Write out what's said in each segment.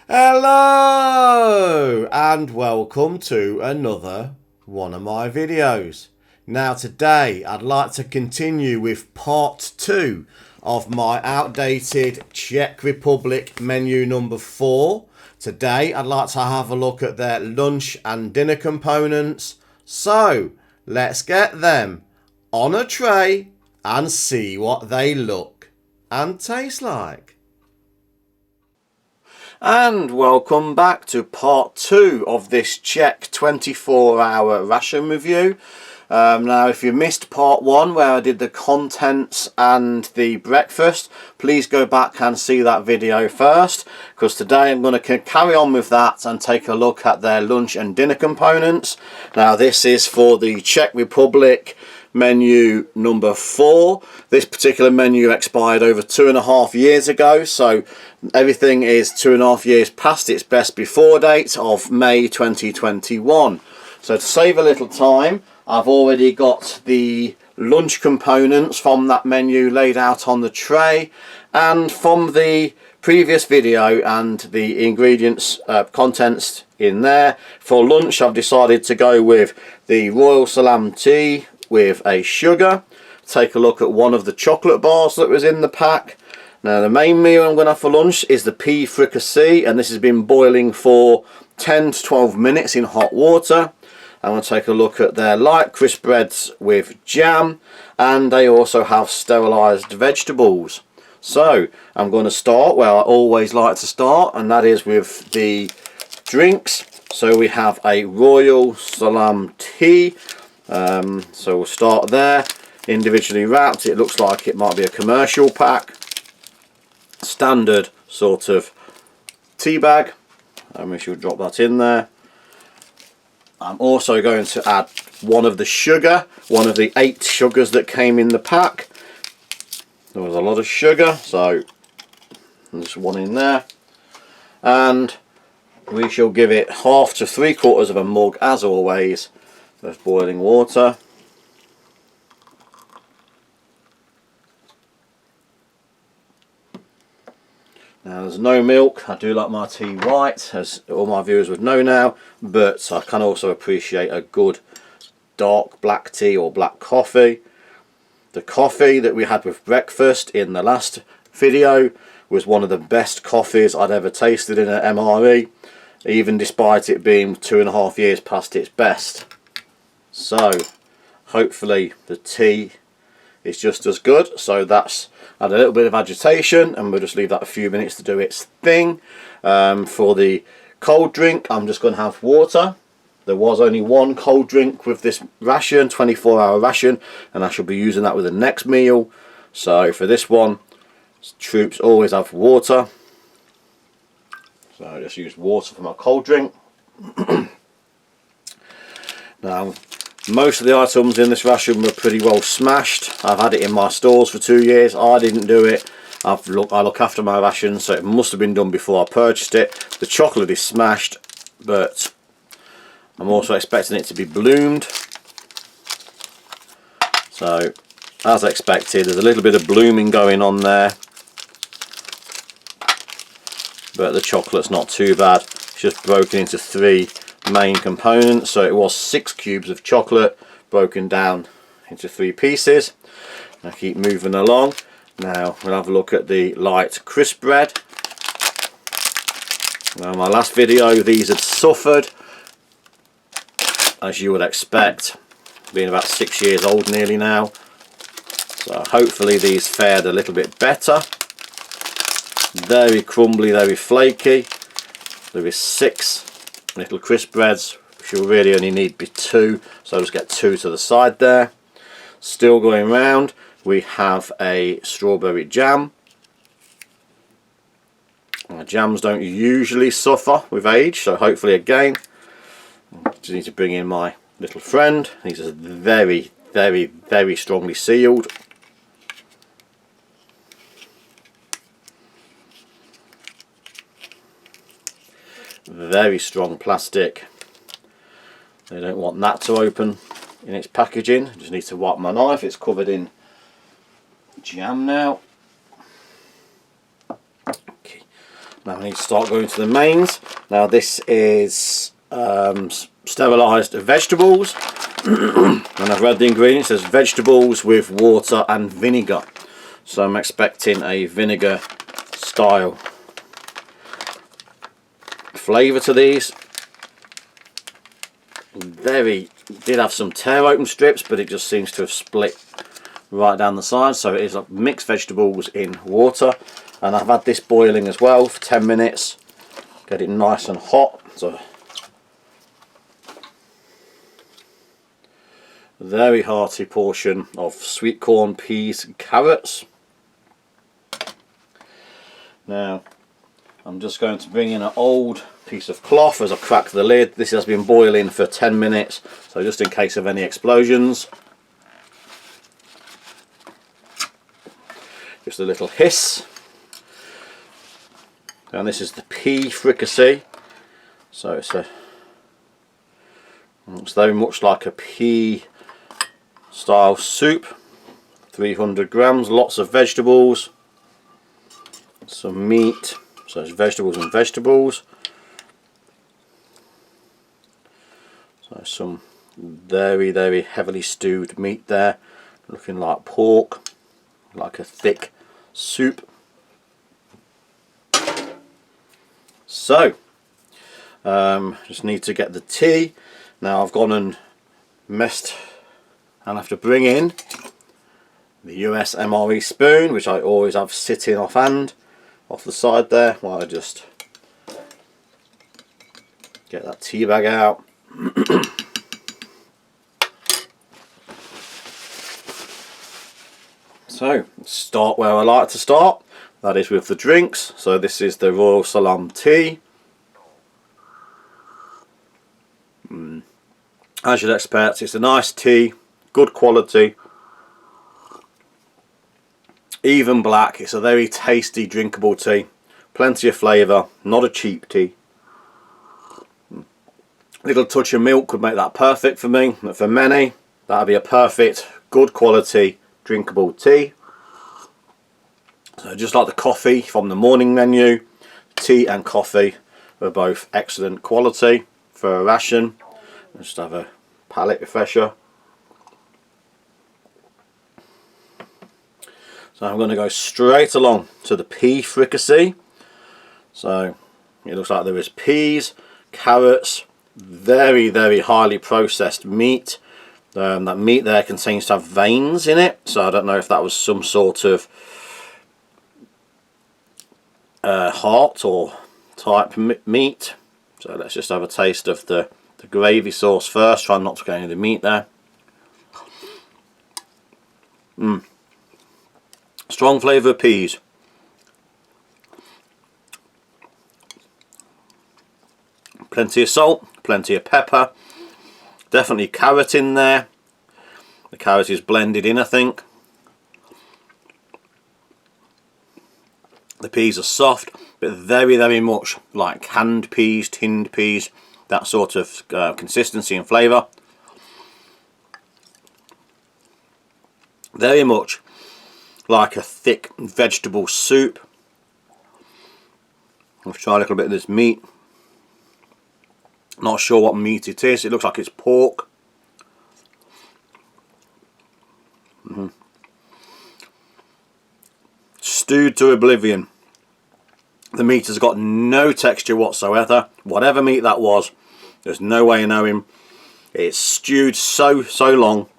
Hello and welcome to another one of my videos. Now today I'd like to continue with part 2 of my outdated Czech Republic menu number 4. Today I'd like to have a look at their lunch and dinner components. So let's get them on a tray and see what they look and taste like. And welcome back to part 2 of this Czech 24-hour ration review. Now if you missed part 1 where I did the contents and the breakfast, please go back and see that video first, because today I'm going to carry on with that and take a look at their lunch and dinner components. Now this is for the Czech Republic menu number 4. This particular menu expired over 2.5 years ago, so everything is 2.5 years past its best before date of May 2021. So to save a little time, I've already got the lunch components from that menu laid out on the tray, and from the previous video and the ingredients contents in there, for lunch I've decided to go with the Royal Salam tea with a sugar. Take a look at one of the chocolate bars that was in the pack. Now the main meal I'm going to have for lunch is the pea fricassee, and this has been boiling for 10 to 12 minutes in hot water. I'm going to take a look at their light crisp breads with jam, and they also have sterilised vegetables. So I'm going to start where I always like to start, and that is with the drinks. So we have a Royal Salam tea. So we'll start there, individually wrapped. It looks like it might be a commercial pack, standard sort of tea bag, and we should drop that in there. I'm also going to add one of the sugar, one of the 8 sugars that came in the pack. There was a lot of sugar, so there's one in there, and we shall give it 1/2 to 3/4 of a mug as always of boiling water. Now there's no milk. I do like my tea white, as all my viewers would know now, but I can also appreciate a good dark black tea or black coffee. The coffee that we had with breakfast in the last video was one of the best coffees I'd ever tasted in an MRE, even despite it being 2.5 years past its best. So hopefully the tea is just as good. So that's had a little bit of agitation, and we'll just leave that a few minutes to do its thing. For the cold drink, I'm just going to have water. There was only one cold drink with this ration, 24-hour ration, and I shall be using that with the next meal. So for this one, troops always have water. So I just use water for my cold drink. Now, most of the items in this ration were pretty well smashed. I've had it in my stores for 2 years. I didn't do it. I look after my ration, so it must have been done before I purchased it. The chocolate is smashed, but I'm also expecting it to be bloomed. So, as expected, there's a little bit of blooming going on there, but the chocolate's not too bad. It's just broken into 3 main components. So it was 6 cubes of chocolate broken down into 3 pieces. I keep moving along. Now we'll have a look at the light crisp bread. Now in my last video these had suffered, as you would expect, being about 6 years old nearly now. So hopefully these fared a little bit better. Very crumbly, very flaky. There is 6 little crisp breads, which you'll really only need be 2, so I'll just get 2 to the side there. Still going round, we have a strawberry jam. Jams don't usually suffer with age, so hopefully again, just need to bring in my little friend. These are very, very, very strongly sealed. Very strong plastic. They don't want that to open in its packaging. Just need to wipe my knife. It's covered in jam now. Okay. Now I need to start going to the mains. Now this is sterilised vegetables, and I've read the ingredients. It says vegetables with water and vinegar, so I'm expecting a vinegar style flavour to these. Did have some tear open strips, but it just seems to have split right down the side. So it is like mixed vegetables in water, and I've had this boiling as well for 10 minutes. Get it nice and hot. So a very hearty portion of sweet corn, peas and carrots. Now I'm just going to bring in an old piece of cloth as I crack the lid. This has been boiling for 10 minutes, so just in case of any explosions. Just a little hiss. And this is the pea fricassee. So it's very much like a pea style soup. 300 grams, lots of vegetables, some meat. So it's vegetables and vegetables. So some very heavily stewed meat there, looking like pork, like a thick soup. So just need to get the tea. Now I've gone and messed, and I have to bring in the US MRE spoon, which I always have sitting off the side there, while I just get that tea bag out. So start where I like to start, that is with the drinks. So this is the Royal Ceylon tea. As you'd expect, it's a nice tea, good quality, even black. It's a very tasty drinkable tea, plenty of flavour, not a cheap tea. Little touch of milk would make that perfect for me, but for many that would be a perfect, good quality drinkable tea. So just like the coffee from the morning menu, tea and coffee are both excellent quality for a ration. Just have a palate refresher. So I'm going to go straight along to the pea fricassee. So it looks like there is peas, carrots, very highly processed meat. That meat there seems to have veins in it, so I don't know if that was some sort of heart or type meat. So let's just have a taste of the gravy sauce first. Try not to get any of the meat there. Strong flavour of peas. Plenty of salt, plenty of pepper, definitely carrot in there. The carrot is blended in, I think. The peas are soft, but very much like canned peas, tinned peas, that sort of consistency and flavour. Very much like a thick vegetable soup. Let's try a little bit of this meat. Not sure what meat it is. It looks like it's pork. Stewed to oblivion. The meat has got no texture whatsoever. Whatever meat that was, there's no way of knowing. It's stewed so long.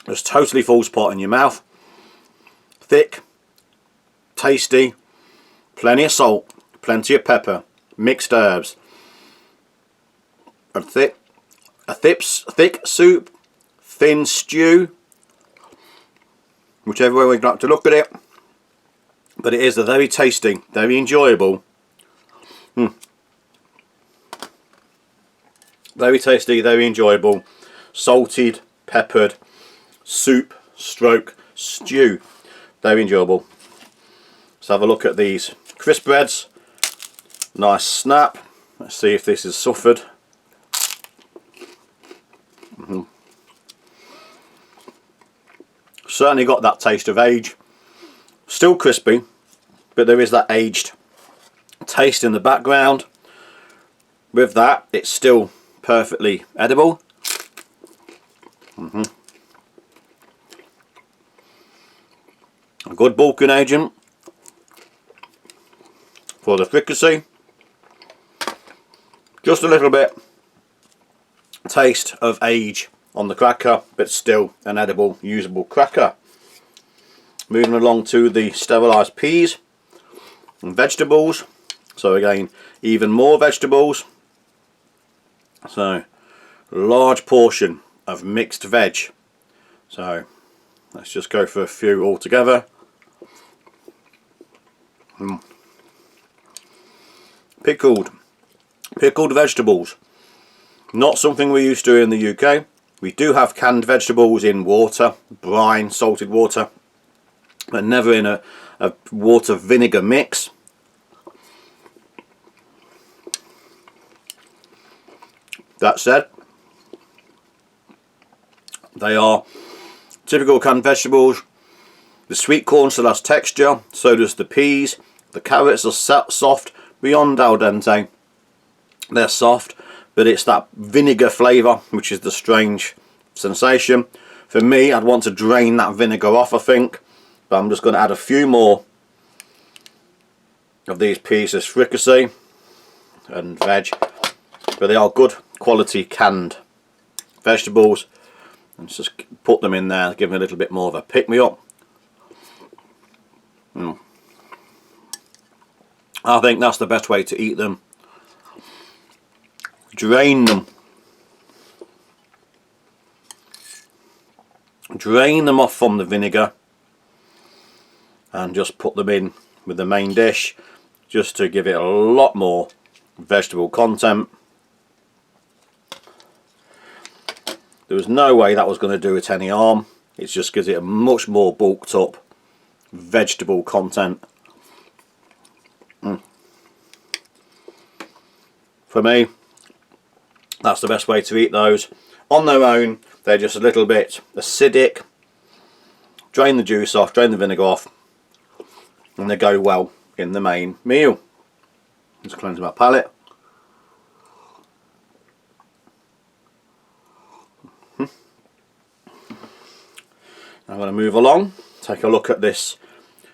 Just totally falls apart in your mouth. Thick, tasty, plenty of salt, plenty of pepper, mixed herbs, a thick soup, thin stew, whichever way we'd like to look at it. But it is a very tasty, very enjoyable, very tasty, very enjoyable, salted, peppered soup stroke stew. Very enjoyable. Let's have a look at these crisp breads. Nice snap. Let's see if this has suffered. certainly got that taste of age. Still crispy, but there is that aged taste in the background. With that, it's still perfectly edible. A good bulking agent for the fricassee. Just a little bit taste of age on the cracker, but still an edible, usable cracker. Moving along to the sterilised peas and vegetables. So again, even more vegetables. So large portion of mixed veg. So let's just go for a few all together. Pickled vegetables. Not something we're used to in the UK. We do have canned vegetables in water, brine, salted water, but never in a water vinegar mix. That said, they are typical canned vegetables. The sweet corn still has texture, so does the peas. The carrots are soft beyond al dente. They're soft, but it's that vinegar flavour which is the strange sensation. For me, I'd want to drain that vinegar off, I think, but I'm just going to add a few more of these pieces fricassee and veg, but they are good quality canned vegetables. Let's just put them in there, give them a little bit more of a pick-me-up. I think that's the best way to eat them. Drain them. Drain them off from the vinegar and just put them in with the main dish, just to give it a lot more vegetable content. There was no way that was going to do it any harm. It just gives it a much more bulked up vegetable content. For me, that's the best way to eat those. On their own, they're just a little bit acidic. Drain the juice off, drain the vinegar off, and they go well in the main meal. Just cleanse my palate. I'm going to move along, take a look at this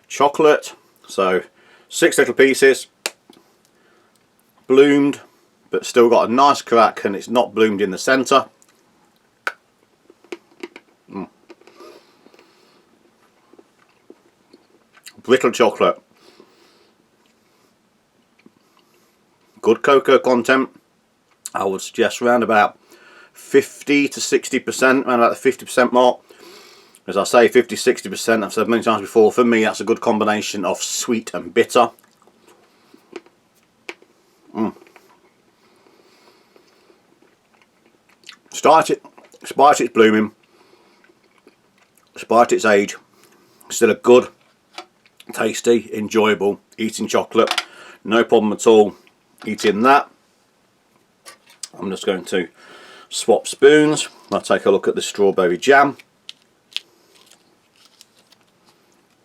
chocolate. So 6 little pieces, bloomed, but still got a nice crack, and it's not bloomed in the centre. Brittle chocolate. Good cocoa content. I would suggest around about 50 to 60%, around about the 50% mark. As I say, 50-60%, I've said many times before, for me that's a good combination of sweet and bitter. Despite its blooming, despite its age, still a good, tasty, enjoyable eating chocolate. No problem at all eating that. I'm just going to swap spoons. I'll take a look at the strawberry jam.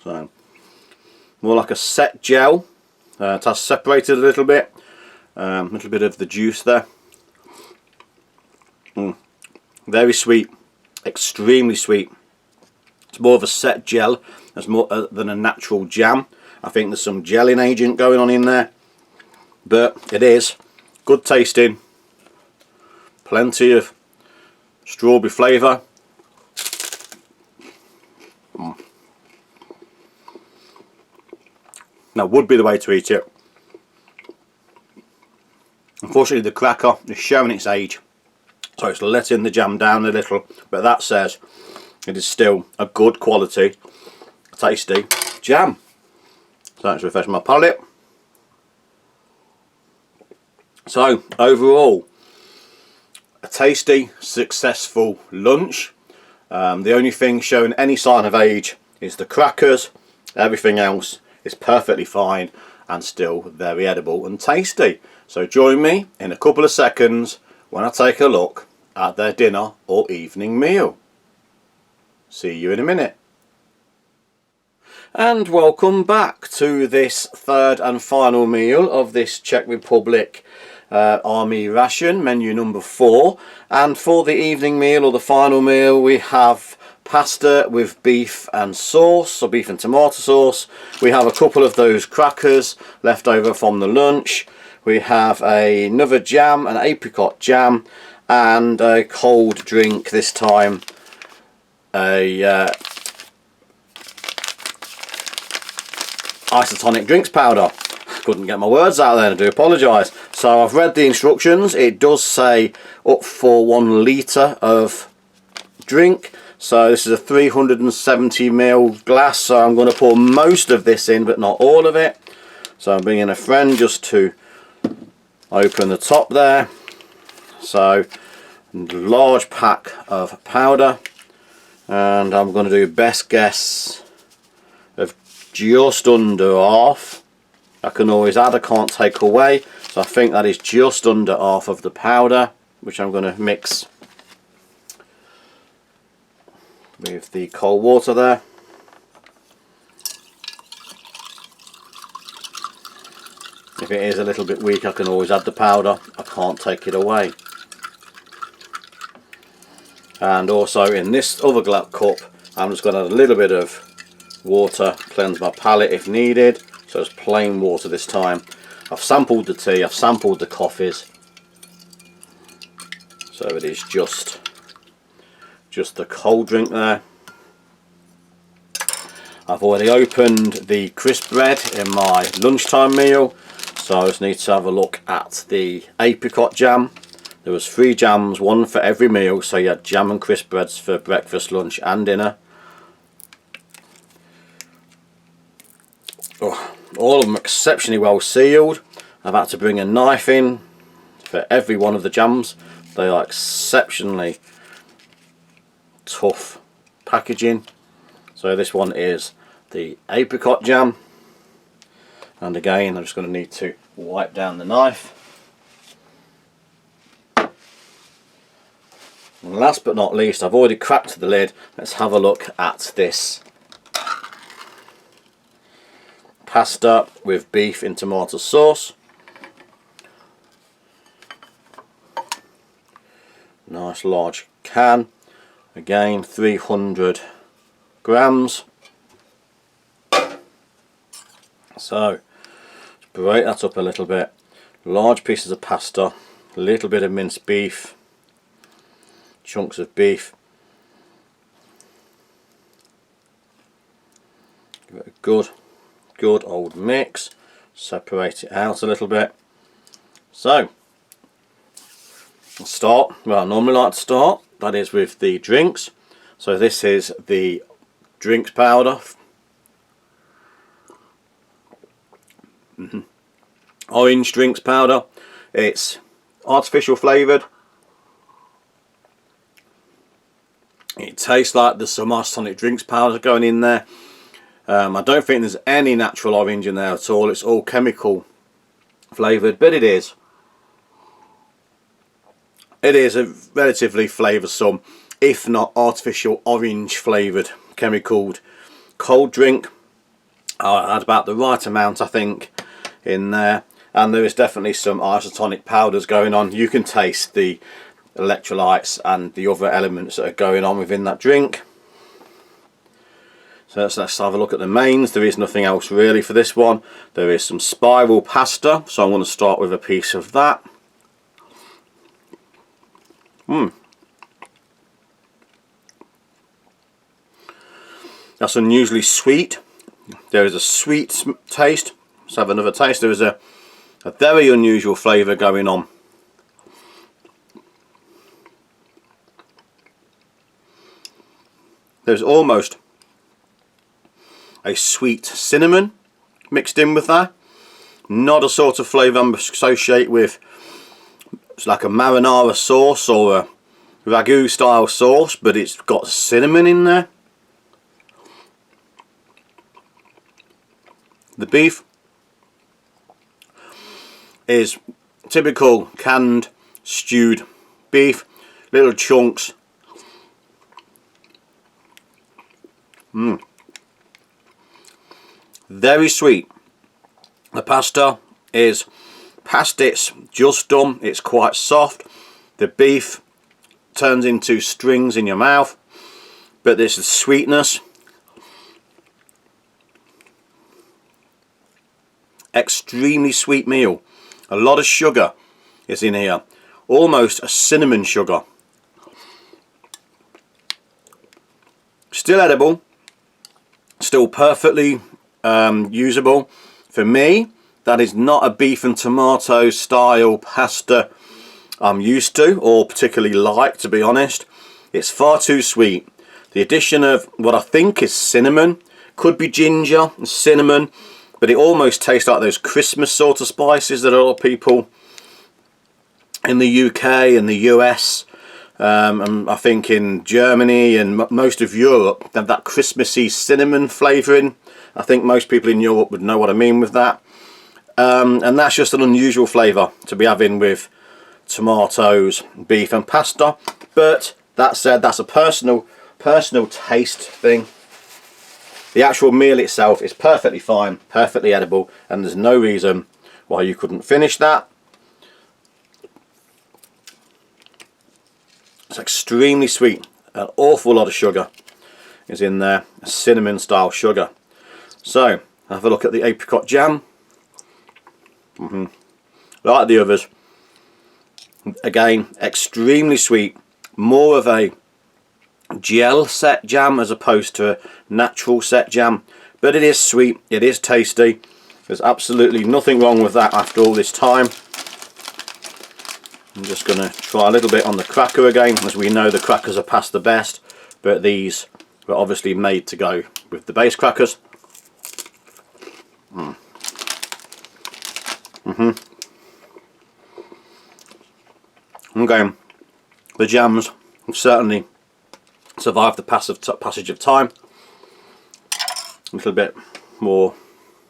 So, more like a set gel. It has separated a little bit of the juice there. Very sweet, extremely sweet. It's more of a set gel than a natural jam. I think there's some gelling agent going on in there, but it is good tasting, plenty of strawberry flavour. Now would be the way to eat it. Unfortunately the cracker is showing its age, so it's letting the jam down a little, but that says it is still a good quality, tasty jam. So let's refresh my palate. So overall, a tasty, successful lunch. The only thing showing any sign of age is the crackers. Everything else is perfectly fine and still very edible and tasty. So join me in a couple of seconds when I take a look at their dinner or evening meal. See you in a minute. And welcome back to this third and final meal of this Czech Republic Army ration, menu number 4. And for the evening meal, or the final meal, we have pasta with beef and sauce, or beef and tomato sauce. We have a couple of those crackers left over from the lunch. We have another jam, an apricot jam, and a cold drink, this time a isotonic drinks powder. Couldn't get my words out there, I do apologise. So I've read the instructions. It does say up for 1 litre of drink. So this is a 370ml glass, so I'm going to pour most of this in but not all of it. So I'm bringing a friend just to open the top there. So large pack of powder, and I'm going to do best guess of just under half. I can always add, I can't take away, so I think that is just under half of the powder, which I'm going to mix with the cold water there. If it is a little bit weak, I can always add the powder, I can't take it away. And also in this other cup, I'm just going to add a little bit of water, cleanse my palate if needed. So it's plain water this time. I've sampled the tea, I've sampled the coffees. So it is just the cold drink there. I've already opened the crisp bread in my lunchtime meal. So I just need to have a look at the apricot jam. There was 3 jams, 1 for every meal, so you had jam and crisp breads for breakfast, lunch and dinner. Oh, all of them exceptionally well sealed. I've had to bring a knife in for every one of the jams. They are exceptionally tough packaging. So this one is the apricot jam, and again I'm just going to need to wipe down the knife. And last but not least, I've already cracked the lid. Let's have a look at this pasta with beef in tomato sauce. Nice large can, again 300 grams. So let's break that up a little bit. Large pieces of pasta, a little bit of minced beef, chunks of beef. Give it a good old mix. Separate it out a little bit. So I'll start well, I normally like to start, that is with the drinks. So this is the drinks powder. Orange drinks powder. It's artificial flavoured. It tastes like there's some isotonic drinks powder going in there. I don't think there's any natural orange in there at all. It's all chemical flavoured, but it is a relatively flavoursome, if not artificial orange flavoured chemicaled cold drink. I had about the right amount, I think, in there, and there is definitely some isotonic powders going on. You can taste the electrolytes and the other elements that are going on within that drink. So let's have a look at the mains. There is nothing else really for this one. There is some spiral pasta, so I'm going to start with a piece of that. That's unusually sweet. There is a sweet taste. Let's have another taste. There is a very unusual flavour going on. There's almost a sweet cinnamon mixed in with that. Not a sort of flavour I'm associate with. It's like a marinara sauce or a ragu style sauce, but it's got cinnamon in there. The beef is typical canned stewed beef, little chunks. Very sweet. The pasta is past its just done. It's quite soft. The beef turns into strings in your mouth, but there's the sweetness. Extremely sweet meal. A lot of sugar is in here, almost a cinnamon sugar. Still edible, still perfectly usable. For me, that is not a beef and tomato style pasta I'm used to or particularly like, to be honest. It's far too sweet. The addition of what I think is cinnamon, could be ginger and cinnamon, but it almost tastes like those Christmas sort of spices that a lot of people in the UK and the US, and I think in Germany and most of Europe, have that Christmassy cinnamon flavouring. I think most people in Europe would know what I mean with that. And that's just an unusual flavour to be having with tomatoes, beef and pasta. But that said, that's a personal taste thing. The actual meal itself is perfectly fine, perfectly edible, and there's no reason why you couldn't finish that. It's extremely sweet. An awful lot of sugar is in there, cinnamon style sugar. So have a look at the apricot jam. Like the others, again, extremely sweet. More of a gel set jam as opposed to a natural set jam, but it is sweet, it is tasty. There's absolutely nothing wrong with that after all this time. I'm just going to try a little bit on the cracker again. As we know, the crackers are past the best, but these were obviously made to go with the base crackers. Okay, the jams have certainly survived the passage of time. A little bit more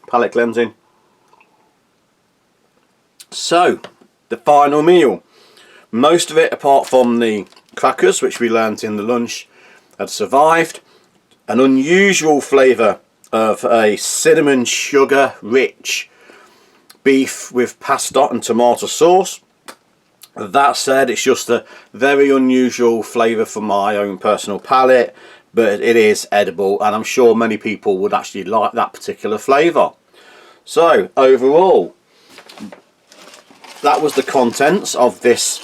palate cleansing. So, the final meal. Most of it, apart from the crackers, which we learnt in the lunch, had survived. An unusual flavour of a cinnamon sugar rich beef with pasta and tomato sauce. That said, it's just a very unusual flavour for my own personal palate, but it is edible, and I'm sure many people would actually like that particular flavour. So overall, that was the contents of this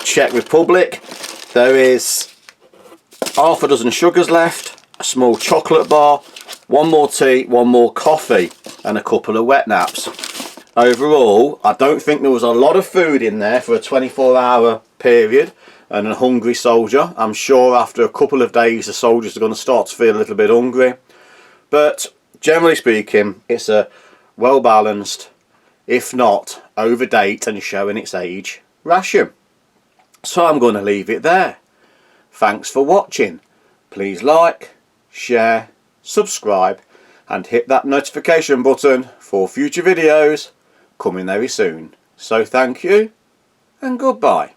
Czech Republic. There is half a dozen sugars left, a small chocolate bar, one more tea, one more coffee, and a couple of wet naps. Overall, I don't think there was a lot of food in there for a 24-hour period and a hungry soldier. I'm sure after a couple of days the soldiers are going to start to feel a little bit hungry. But generally speaking, it's a well balanced, if not overdate and showing its age, ration. So I'm going to leave it there. Thanks for watching. Please like, share, subscribe and hit that notification button for future videos coming very soon. So thank you and goodbye.